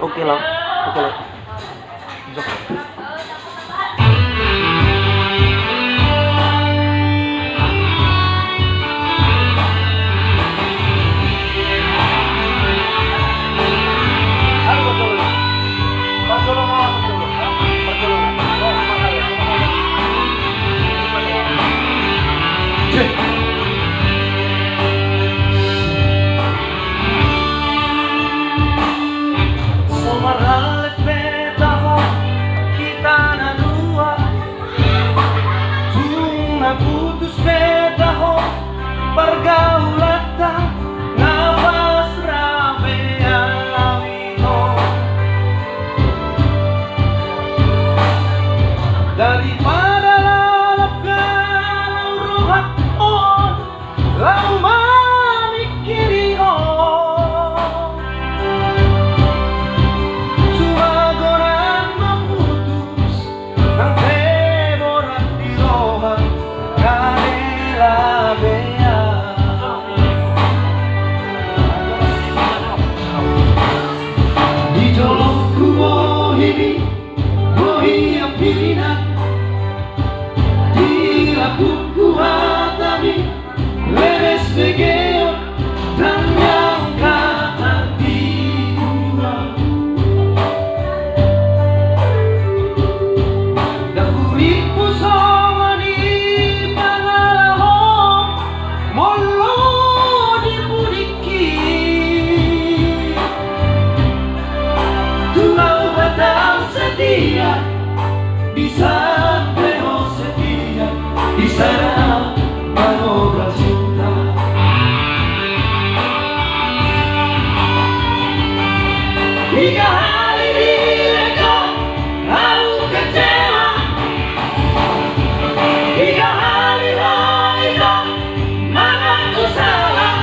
Oke lah, oke lah. Jok. Putus beta ho pergaulata nafas rameawino daripada lalap kalau rohat on lau mamikiri on suagoran memutus nang teboran di rohat di jolokku mohini mohi apilina di lapuku hatami leres begeo dan yang kata tiduran dahuriku somani setia di sampai setia di sana manobrol cinta hingga hari mereka lalu kecewa hingga hari mereka mana ku salah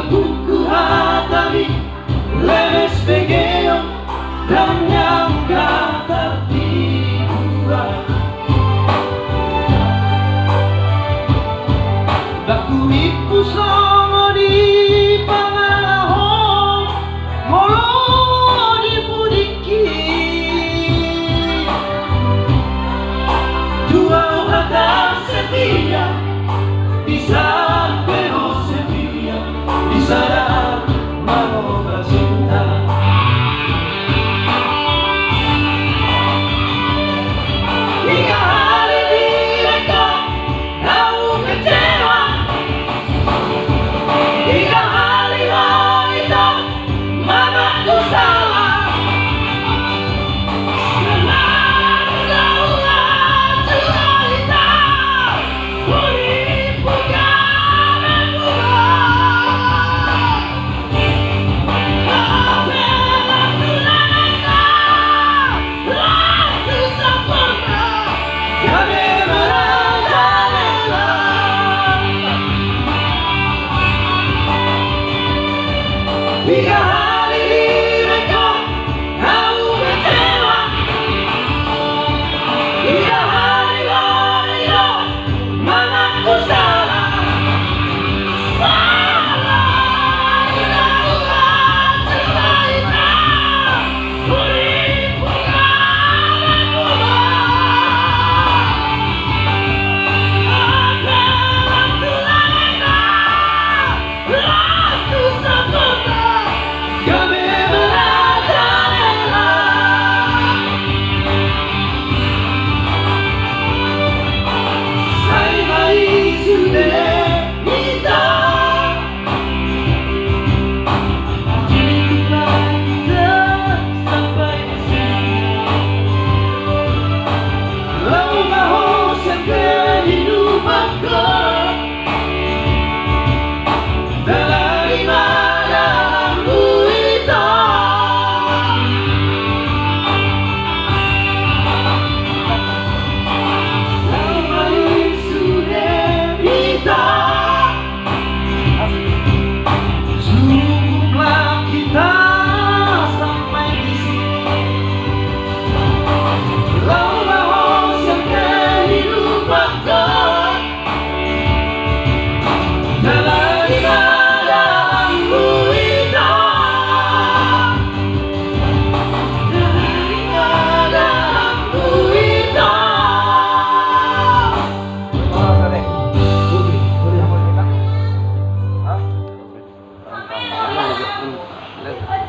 buku hatami lemes begeo dan yang kata tiduran daku ipu songo di pangalahong molo di pudiki dua kata setia bisa sana manobrol cinta hingga hari mereka lalu kecewa hingga hari mereka mana ku salah selalu daulah cerita puri pugaran hingga hari mereka lalu kecewa hingga hari mereka mana ku salah Let's go.